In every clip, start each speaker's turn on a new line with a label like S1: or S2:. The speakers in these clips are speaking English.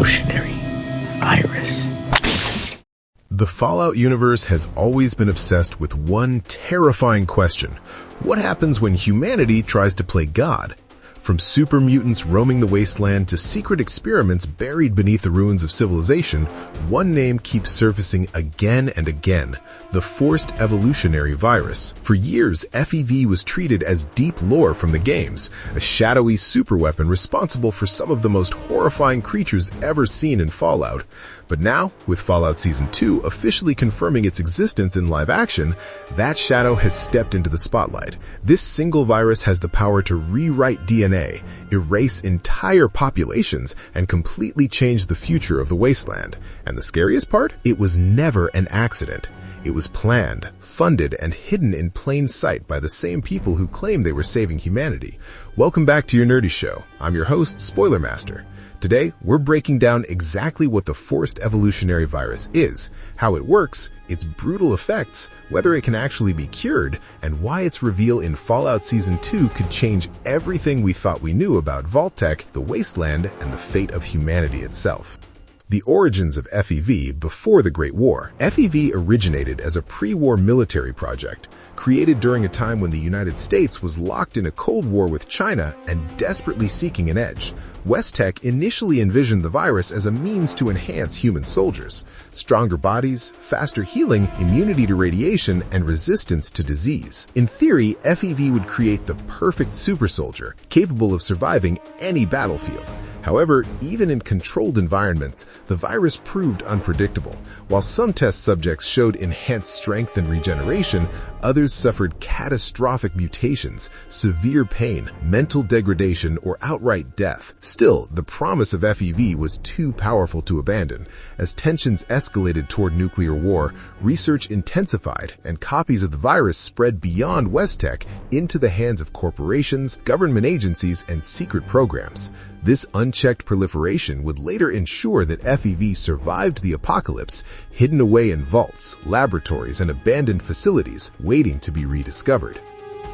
S1: Evolutionary Virus.
S2: The Fallout universe has always been obsessed with one terrifying question. What happens when humanity tries to play God? From super mutants roaming the wasteland to secret experiments buried beneath the ruins of civilization, one name keeps surfacing again and again: the Forced Evolutionary Virus. For years, FEV was treated as deep lore from the games, a shadowy superweapon responsible for some of the most horrifying creatures ever seen in Fallout. But now, with Fallout Season 2 officially confirming its existence in live action, that shadow has stepped into the spotlight. This single virus has the power to rewrite DNA, erase entire populations, and completely change the future of the Wasteland. And the scariest part? It was never an accident. It was planned, funded, and hidden in plain sight by the same people who claim they were saving humanity. Welcome back to your Nerdy Show. I'm your host, Spoiler Master. Today, we're breaking down exactly what the Forced Evolutionary Virus is, how it works, its brutal effects, whether it can actually be cured, and why its reveal in Fallout Season 2 could change everything we thought we knew about Vault-Tec, the Wasteland, and the fate of humanity itself. The origins of FEV before the Great War. FEV originated as a pre-war military project, created during a time when the United States was locked in a Cold War with China and desperately seeking an edge. West-Tec initially envisioned the virus as a means to enhance human soldiers: stronger bodies, faster healing, immunity to radiation, and resistance to disease. In theory, FEV would create the perfect super soldier, capable of surviving any battlefield. However, even in controlled environments, the virus proved unpredictable. While some test subjects showed enhanced strength and regeneration, others suffered catastrophic mutations, severe pain, mental degradation, or outright death. Still, the promise of FEV was too powerful to abandon. As tensions escalated toward nuclear war, research intensified, and copies of the virus spread beyond West-Tec into the hands of corporations, government agencies, and secret programs. This unchecked proliferation would later ensure that FEV survived the apocalypse, hidden away in vaults, laboratories, and abandoned facilities, waiting to be rediscovered.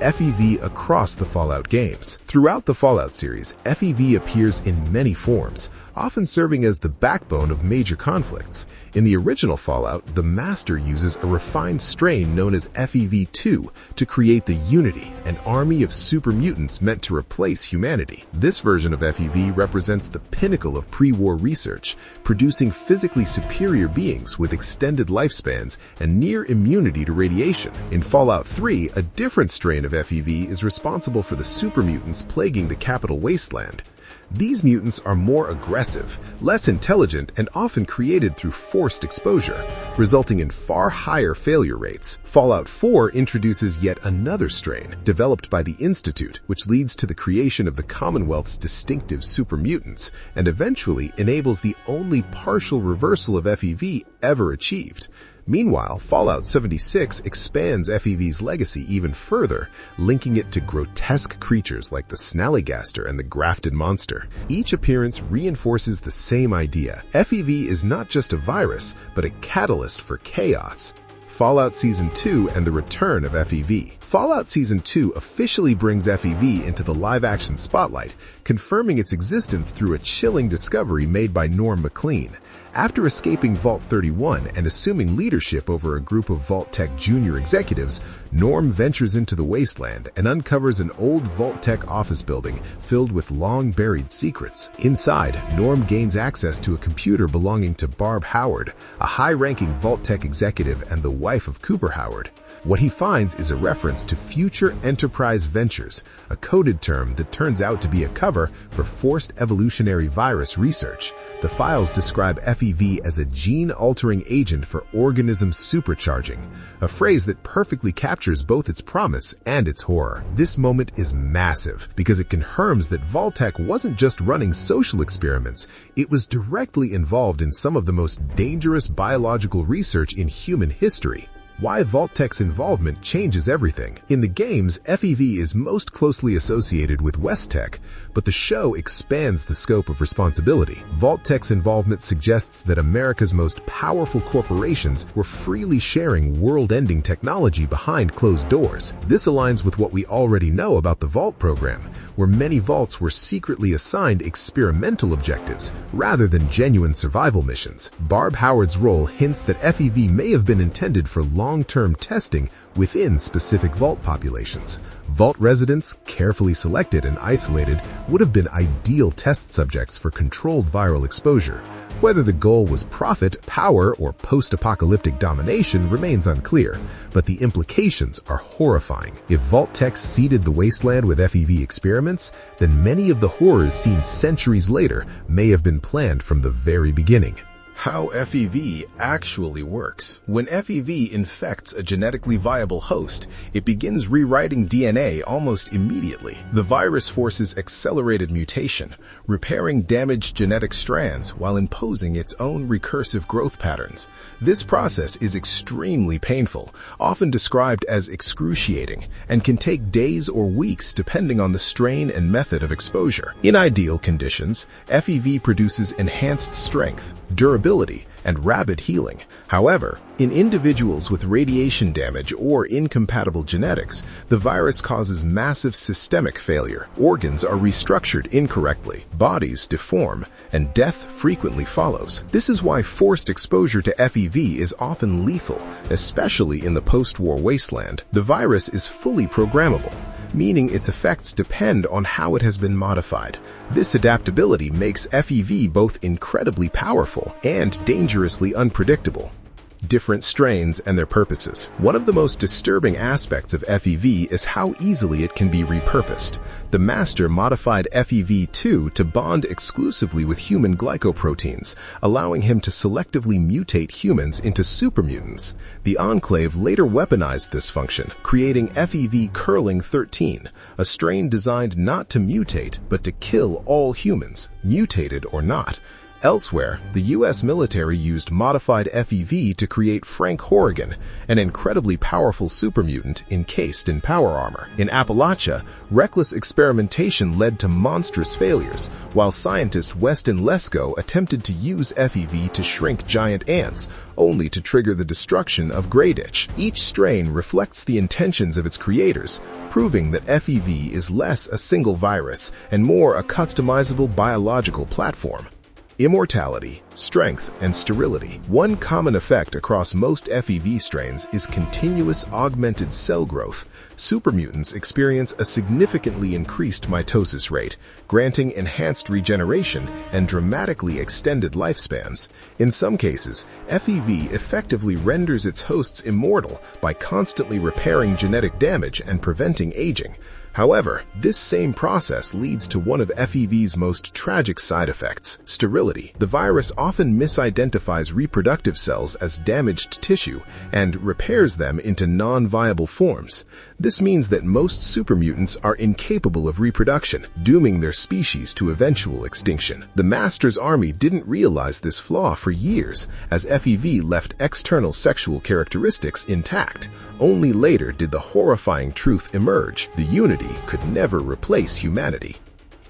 S2: FEV across the Fallout games. Throughout the Fallout series, FEV appears in many forms, often serving as the backbone of major conflicts. In the original Fallout, the Master uses a refined strain known as FEV2 to create the Unity, an army of super mutants meant to replace humanity. This version of FEV represents the pinnacle of pre-war research, producing physically superior beings with extended lifespans and near immunity to radiation. In Fallout 3, a different strain of FEV is responsible for the super mutants plaguing the capital Wasteland. These mutants are more aggressive, less intelligent, and often created through forced exposure, resulting in far higher failure rates. Fallout 4 introduces yet another strain, developed by the Institute, which leads to the creation of the Commonwealth's distinctive super mutants, and eventually enables the only partial reversal of FEV ever achieved. Meanwhile, Fallout 76 expands FEV's legacy even further, linking it to grotesque creatures like the Snallygaster and the Grafted Monster. Each appearance reinforces the same idea. FEV is not just a virus, but a catalyst for chaos. Fallout Season 2 and the return of FEV. Fallout Season 2 officially brings FEV into the live-action spotlight, confirming its existence through a chilling discovery made by Norm MacLean. After escaping Vault 31 and assuming leadership over a group of Vault-Tec junior executives, Norm ventures into the Wasteland and uncovers an old Vault-Tec office building filled with long-buried secrets. Inside, Norm gains access to a computer belonging to Barb Howard, a high-ranking Vault-Tec executive and the wife of Cooper Howard. What he finds is a reference to Future Enterprise Ventures, a coded term that turns out to be a cover for Forced Evolutionary Virus research. The files describe FEV as a gene-altering agent for organism supercharging, a phrase that perfectly captures both its promise and its horror. This moment is massive because it confirms that Vault-Tec wasn't just running social experiments, it was directly involved in some of the most dangerous biological research in human history. Why Vault-Tec's involvement changes everything. In the games, FEV is most closely associated with Wasteland, but the show expands the scope of responsibility. Vault-Tec's involvement suggests that America's most powerful corporations were freely sharing world-ending technology behind closed doors. This aligns with what we already know about the Vault program, where many vaults were secretly assigned experimental objectives rather than genuine survival missions. Barb Howard's role hints that FEV may have been intended for long-term testing within specific vault populations. Vault residents, carefully selected and isolated, would have been ideal test subjects for controlled viral exposure. Whether the goal was profit, power, or post-apocalyptic domination remains unclear, but the implications are horrifying. If Vault-Tec seeded the Wasteland with FEV experiments, then many of the horrors seen centuries later may have been planned from the very beginning. How FEV actually works. When FEV infects a genetically viable host, it begins rewriting DNA almost immediately. The virus forces accelerated mutation, repairing damaged genetic strands while imposing its own recursive growth patterns. This process is extremely painful, often described as excruciating, and can take days or weeks depending on the strain and method of exposure. In ideal conditions, FEV produces enhanced strength, durability, and rapid healing. However, in individuals with radiation damage or incompatible genetics, the virus causes massive systemic failure. Organs are restructured incorrectly, bodies deform, and death frequently follows. This is why forced exposure to FEV is often lethal, especially in the post-war wasteland. The virus is fully programmable, meaning its effects depend on how it has been modified. This adaptability makes FEV both incredibly powerful and dangerously unpredictable. Different strains and their purposes. One of the most disturbing aspects of FEV is how easily it can be repurposed. The Master modified FEV2 to bond exclusively with human glycoproteins, allowing him to selectively mutate humans into supermutants. The Enclave later weaponized this function, creating FEV Curling 13, a strain designed not to mutate, but to kill all humans, mutated or not. Elsewhere, the U.S. military used modified FEV to create Frank Horrigan, an incredibly powerful supermutant encased in power armor. In Appalachia, reckless experimentation led to monstrous failures, while scientist Weston Lesko attempted to use FEV to shrink giant ants, only to trigger the destruction of Greyditch. Each strain reflects the intentions of its creators, proving that FEV is less a single virus and more a customizable biological platform. Immortality, strength, and sterility. One common effect across most FEV strains is continuous augmented cell growth. Supermutants experience a significantly increased mitosis rate, granting enhanced regeneration and dramatically extended lifespans. In some cases, FEV effectively renders its hosts immortal by constantly repairing genetic damage and preventing aging. However, this same process leads to one of FEV's most tragic side effects, sterility. The virus often misidentifies reproductive cells as damaged tissue and repairs them into non-viable forms. This means that most supermutants are incapable of reproduction, dooming their species to eventual extinction. The Master's army didn't realize this flaw for years, as FEV left external sexual characteristics intact. Only later did the horrifying truth emerge: the Unity could never replace humanity.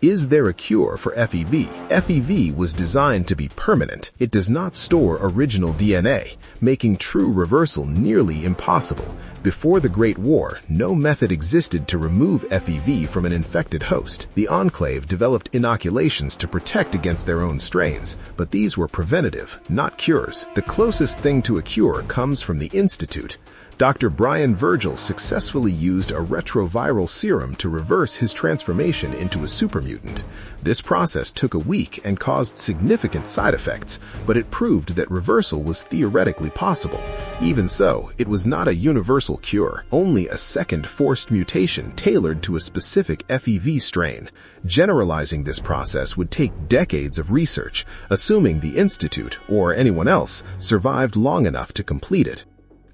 S2: Is there a cure for FEV? FEV was designed to be permanent. It does not store original DNA, making true reversal nearly impossible. Before the Great War, no method existed to remove FEV from an infected host. The Enclave developed inoculations to protect against their own strains, but these were preventative, not cures. The closest thing to a cure comes from the Institute. Dr. Brian Virgil successfully used a retroviral serum to reverse his transformation into a supermutant. This process took a week and caused significant side effects, but it proved that reversal was theoretically possible. Even so, it was not a universal cure, only a second forced mutation tailored to a specific FEV strain. Generalizing this process would take decades of research, assuming the Institute, or anyone else, survived long enough to complete it.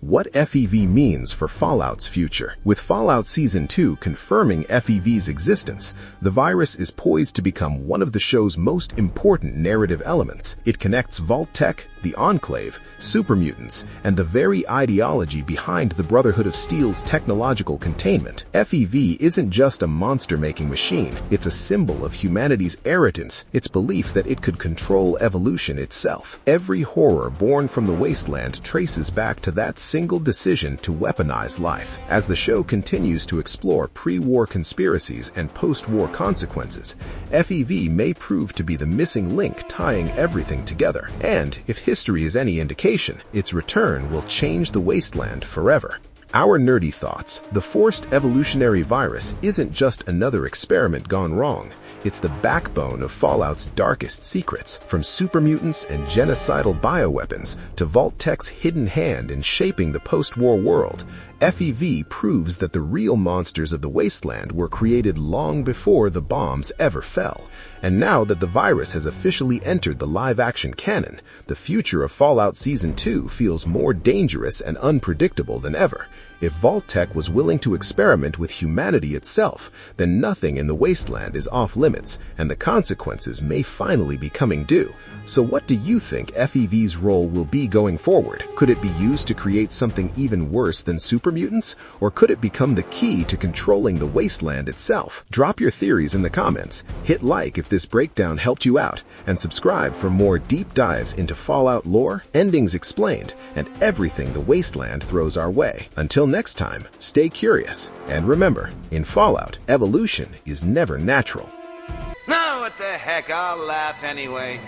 S2: What FEV means for Fallout's future. With Fallout Season 2 confirming FEV's existence, the virus is poised to become one of the show's most important narrative elements. It connects Vault-Tec, the Enclave, super mutants, and the very ideology behind the Brotherhood of Steel's technological containment. FEV isn't just a monster-making machine, it's a symbol of humanity's arrogance, its belief that it could control evolution itself. Every horror born from the Wasteland traces back to that single decision to weaponize life. As the show continues to explore pre-war conspiracies and post-war consequences, FEV may prove to be the missing link tying everything together. And, if history is any indication, its return will change the Wasteland forever. Our nerdy thoughts: the Forced Evolutionary Virus isn't just another experiment gone wrong. It's the backbone of Fallout's darkest secrets, from super mutants and genocidal bioweapons to Vault-Tec's hidden hand in shaping the post-war world. FEV proves that the real monsters of the Wasteland were created long before the bombs ever fell. And now that the virus has officially entered the live-action canon, the future of Fallout Season 2 feels more dangerous and unpredictable than ever. If Vault-Tec was willing to experiment with humanity itself, then nothing in the Wasteland is off-limits, and the consequences may finally be coming due. So what do you think FEV's role will be going forward? Could it be used to create something even worse than super mutants? Or could it become the key to controlling the Wasteland itself? Drop your theories in the comments, hit like if this breakdown helped you out, and subscribe for more deep dives into Fallout lore, endings explained, and everything the Wasteland throws our way. Until next time, stay curious, and remember, in Fallout, evolution is never natural.
S3: No, what the heck, I'll laugh anyway.